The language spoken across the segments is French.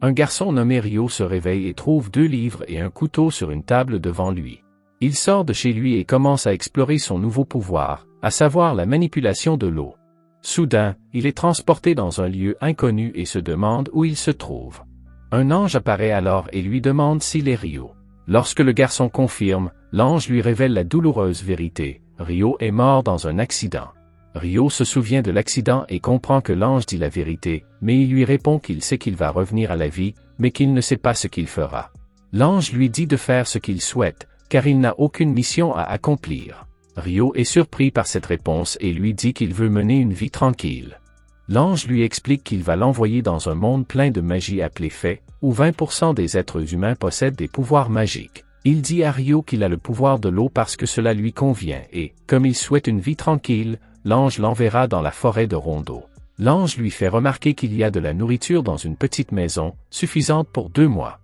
Un garçon nommé Ryo se réveille et trouve 2 livres et un couteau sur une table devant lui. Il sort de chez lui et commence à explorer son nouveau pouvoir, à savoir la manipulation de l'eau. Soudain, il est transporté dans un lieu inconnu et se demande où il se trouve. Un ange apparaît alors et lui demande s'il est Ryo. Lorsque le garçon confirme, l'ange lui révèle la douloureuse vérité: Ryo est mort dans un accident. Ryo se souvient de l'accident et comprend que l'ange dit la vérité, mais il lui répond qu'il sait qu'il va revenir à la vie, mais qu'il ne sait pas ce qu'il fera. L'ange lui dit de faire ce qu'il souhaite, car il n'a aucune mission à accomplir. Ryo est surpris par cette réponse et lui dit qu'il veut mener une vie tranquille. L'ange lui explique qu'il va l'envoyer dans un monde plein de magie appelé Fée, où 20% des êtres humains possèdent des pouvoirs magiques. Il dit à Ryo qu'il a le pouvoir de l'eau parce que cela lui convient et, comme il souhaite une vie tranquille, l'ange l'enverra dans la forêt de Rondo. L'ange lui fait remarquer qu'il y a de la nourriture dans une petite maison, suffisante pour 2 mois.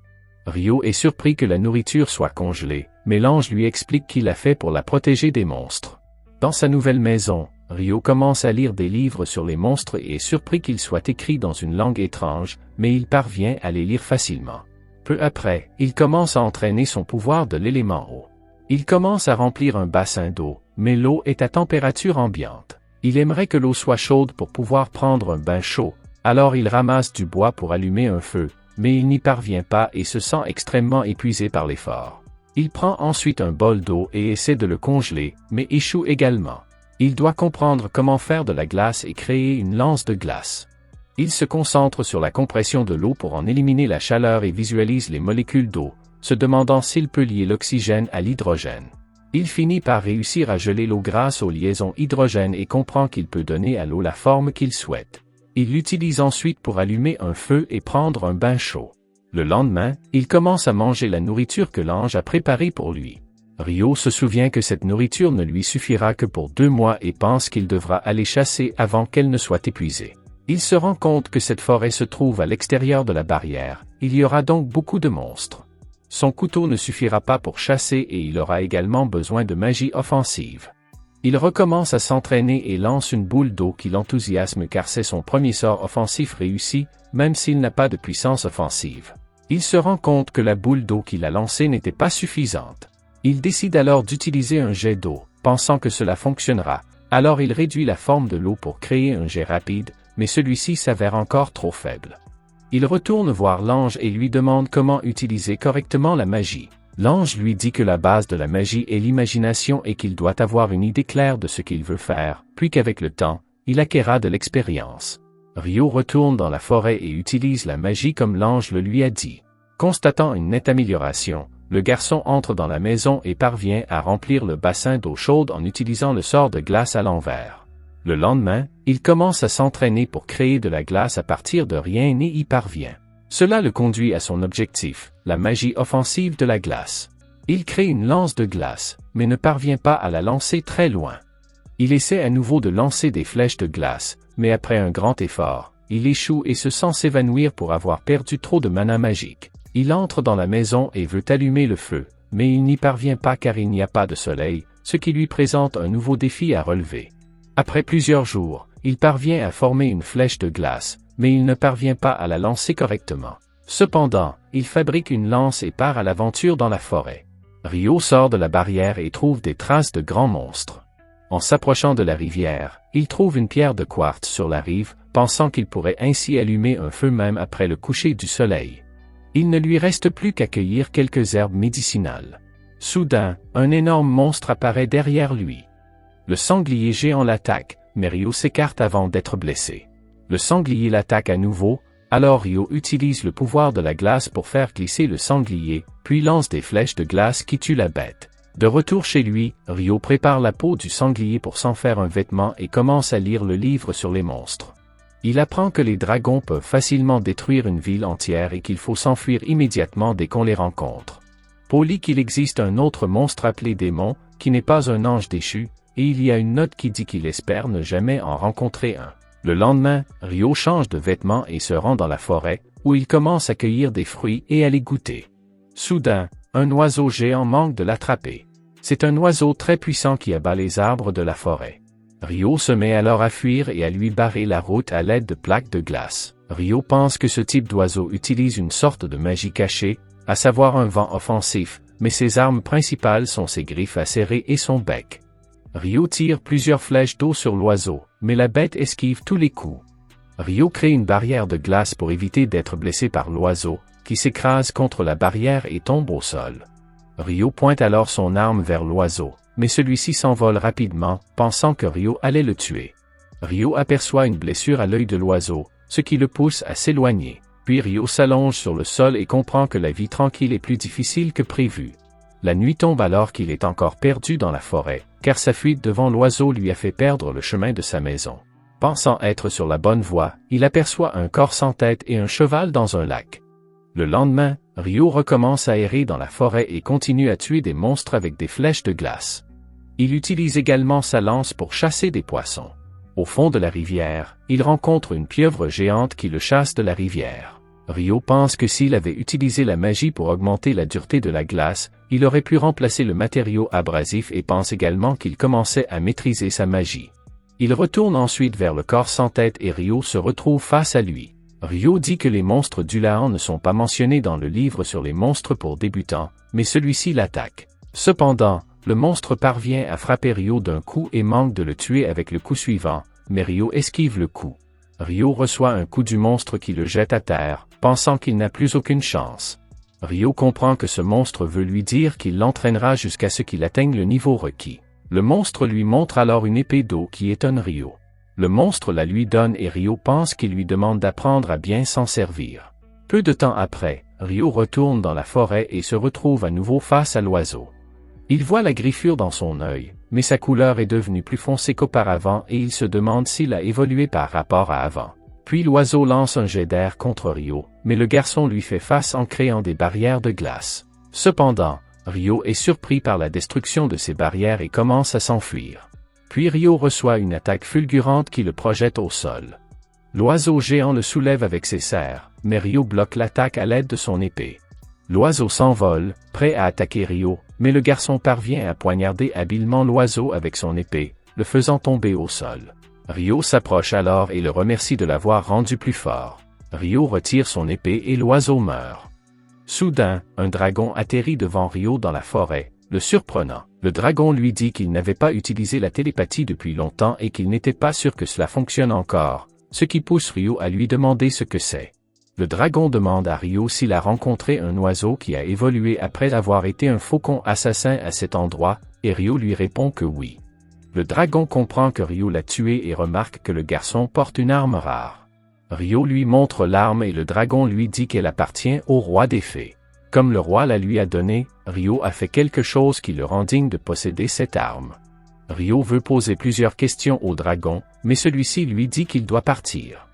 Ryo est surpris que la nourriture soit congelée, mais l'ange lui explique qu'il a fait pour la protéger des monstres. Dans sa nouvelle maison, Ryo commence à lire des livres sur les monstres et est surpris qu'ils soient écrits dans une langue étrange, mais il parvient à les lire facilement. Peu après, il commence à entraîner son pouvoir de l'élément eau. Il commence à remplir un bassin d'eau, mais l'eau est à température ambiante. Il aimerait que l'eau soit chaude pour pouvoir prendre un bain chaud, alors il ramasse du bois pour allumer un feu, mais il n'y parvient pas et se sent extrêmement épuisé par l'effort. Il prend ensuite un bol d'eau et essaie de le congeler, mais échoue également. Il doit comprendre comment faire de la glace et créer une lance de glace. Il se concentre sur la compression de l'eau pour en éliminer la chaleur et visualise les molécules d'eau, se demandant s'il peut lier l'oxygène à l'hydrogène. Il finit par réussir à geler l'eau grâce aux liaisons hydrogène et comprend qu'il peut donner à l'eau la forme qu'il souhaite. Il l'utilise ensuite pour allumer un feu et prendre un bain chaud. Le lendemain, il commence à manger la nourriture que l'ange a préparée pour lui. Ryo se souvient que cette nourriture ne lui suffira que pour 2 mois et pense qu'il devra aller chasser avant qu'elle ne soit épuisée. Il se rend compte que cette forêt se trouve à l'extérieur de la barrière, il y aura donc beaucoup de monstres. Son couteau ne suffira pas pour chasser et il aura également besoin de magie offensive. Il recommence à s'entraîner et lance une boule d'eau qui l'enthousiasme car c'est son premier sort offensif réussi, même s'il n'a pas de puissance offensive. Il se rend compte que la boule d'eau qu'il a lancée n'était pas suffisante. Il décide alors d'utiliser un jet d'eau, pensant que cela fonctionnera. Alors il réduit la forme de l'eau pour créer un jet rapide, mais celui-ci s'avère encore trop faible. Il retourne voir l'ange et lui demande comment utiliser correctement la magie. L'ange lui dit que la base de la magie est l'imagination et qu'il doit avoir une idée claire de ce qu'il veut faire, puis qu'avec le temps, il acquérera de l'expérience. Ryo retourne dans la forêt et utilise la magie comme l'ange le lui a dit. Constatant une nette amélioration, le garçon entre dans la maison et parvient à remplir le bassin d'eau chaude en utilisant le sort de glace à l'envers. Le lendemain, il commence à s'entraîner pour créer de la glace à partir de rien et y parvient. Cela le conduit à son objectif, la magie offensive de la glace. Il crée une lance de glace, mais ne parvient pas à la lancer très loin. Il essaie à nouveau de lancer des flèches de glace, mais après un grand effort, il échoue et se sent s'évanouir pour avoir perdu trop de mana magique. Il entre dans la maison et veut allumer le feu, mais il n'y parvient pas car il n'y a pas de soleil, ce qui lui présente un nouveau défi à relever. Après plusieurs jours, il parvient à former une flèche de glace, mais il ne parvient pas à la lancer correctement. Cependant, il fabrique une lance et part à l'aventure dans la forêt. Ryo sort de la barrière et trouve des traces de grands monstres. En s'approchant de la rivière, il trouve une pierre de quartz sur la rive, pensant qu'il pourrait ainsi allumer un feu même après le coucher du soleil. Il ne lui reste plus qu'à cueillir quelques herbes médicinales. Soudain, un énorme monstre apparaît derrière lui. Le sanglier géant l'attaque, mais Ryo s'écarte avant d'être blessé. Le sanglier l'attaque à nouveau, alors Ryo utilise le pouvoir de la glace pour faire glisser le sanglier, puis lance des flèches de glace qui tuent la bête. De retour chez lui, Ryo prépare la peau du sanglier pour s'en faire un vêtement et commence à lire le livre sur les monstres. Il apprend que les dragons peuvent facilement détruire une ville entière et qu'il faut s'enfuir immédiatement dès qu'on les rencontre. Paul lit qu'il existe un autre monstre appelé démon, qui n'est pas un ange déchu, et il y a une note qui dit qu'il espère ne jamais en rencontrer un. Le lendemain, Ryo change de vêtements et se rend dans la forêt, où il commence à cueillir des fruits et à les goûter. Soudain, un oiseau géant manque de l'attraper. C'est un oiseau très puissant qui abat les arbres de la forêt. Ryo se met alors à fuir et à lui barrer la route à l'aide de plaques de glace. Ryo pense que ce type d'oiseau utilise une sorte de magie cachée, à savoir un vent offensif, mais ses armes principales sont ses griffes acérées et son bec. Ryo tire plusieurs flèches d'eau sur l'oiseau, mais la bête esquive tous les coups. Ryo crée une barrière de glace pour éviter d'être blessé par l'oiseau, qui s'écrase contre la barrière et tombe au sol. Ryo pointe alors son arme vers l'oiseau, mais celui-ci s'envole rapidement, pensant que Ryo allait le tuer. Ryo aperçoit une blessure à l'œil de l'oiseau, ce qui le pousse à s'éloigner. Puis Ryo s'allonge sur le sol et comprend que la vie tranquille est plus difficile que prévu. La nuit tombe alors qu'il est encore perdu dans la forêt, car sa fuite devant l'oiseau lui a fait perdre le chemin de sa maison. Pensant être sur la bonne voie, il aperçoit un corps sans tête et un cheval dans un lac. Le lendemain, Ryo recommence à errer dans la forêt et continue à tuer des monstres avec des flèches de glace. Il utilise également sa lance pour chasser des poissons. Au fond de la rivière, il rencontre une pieuvre géante qui le chasse de la rivière. Ryo pense que s'il avait utilisé la magie pour augmenter la dureté de la glace, il aurait pu remplacer le matériau abrasif et pense également qu'il commençait à maîtriser sa magie. Il retourne ensuite vers le corps sans tête et Ryo se retrouve face à lui. Ryo dit que les monstres d'Ulahan ne sont pas mentionnés dans le livre sur les monstres pour débutants, mais celui-ci l'attaque. Cependant, le monstre parvient à frapper Ryo d'un coup et manque de le tuer avec le coup suivant, mais Ryo esquive le coup. Ryo reçoit un coup du monstre qui le jette à terre, pensant qu'il n'a plus aucune chance. Ryo comprend que ce monstre veut lui dire qu'il l'entraînera jusqu'à ce qu'il atteigne le niveau requis. Le monstre lui montre alors une épée d'eau qui étonne Ryo. Le monstre la lui donne et Ryo pense qu'il lui demande d'apprendre à bien s'en servir. Peu de temps après, Ryo retourne dans la forêt et se retrouve à nouveau face à l'oiseau. Il voit la griffure dans son œil, mais sa couleur est devenue plus foncée qu'auparavant et il se demande s'il a évolué par rapport à avant. Puis l'oiseau lance un jet d'air contre Ryo, mais le garçon lui fait face en créant des barrières de glace. Cependant, Ryo est surpris par la destruction de ces barrières et commence à s'enfuir. Puis Ryo reçoit une attaque fulgurante qui le projette au sol. L'oiseau géant le soulève avec ses serres, mais Ryo bloque l'attaque à l'aide de son épée. L'oiseau s'envole, prêt à attaquer Ryo, mais le garçon parvient à poignarder habilement l'oiseau avec son épée, le faisant tomber au sol. Ryo s'approche alors et le remercie de l'avoir rendu plus fort. Ryo retire son épée et l'oiseau meurt. Soudain, un dragon atterrit devant Ryo dans la forêt, le surprenant. Le dragon lui dit qu'il n'avait pas utilisé la télépathie depuis longtemps et qu'il n'était pas sûr que cela fonctionne encore, ce qui pousse Ryo à lui demander ce que c'est. Le dragon demande à Ryo s'il a rencontré un oiseau qui a évolué après avoir été un faucon assassin à cet endroit, et Ryo lui répond que oui. Le dragon comprend que Ryo l'a tué et remarque que le garçon porte une arme rare. Ryo lui montre l'arme et le dragon lui dit qu'elle appartient au roi des fées. Comme le roi la lui a donnée, Ryo a fait quelque chose qui le rend digne de posséder cette arme. Ryo veut poser plusieurs questions au dragon, mais celui-ci lui dit qu'il doit partir.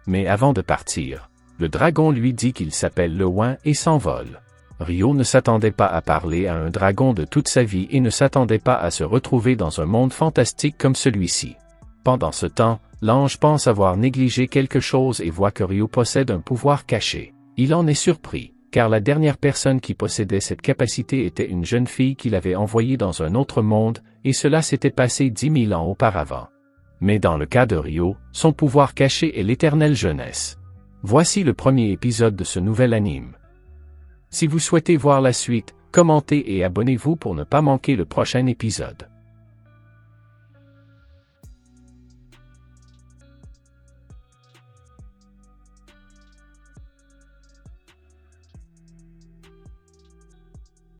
Mais avant de partir, le dragon lui dit qu'il s'appelle Lewin et s'envole. Ryo ne s'attendait pas à parler à un dragon de toute sa vie et ne s'attendait pas à se retrouver dans un monde fantastique comme celui-ci. Pendant ce temps, l'ange pense avoir négligé quelque chose et voit que Ryo possède un pouvoir caché. Il en est surpris, car la dernière personne qui possédait cette capacité était une jeune fille qu'il avait envoyée dans un autre monde, et cela s'était passé 10 000 ans auparavant. Mais dans le cas de Ryo, son pouvoir caché est l'éternelle jeunesse. Voici le premier épisode de ce nouvel anime. Si vous souhaitez voir la suite, commentez et abonnez-vous pour ne pas manquer le prochain épisode.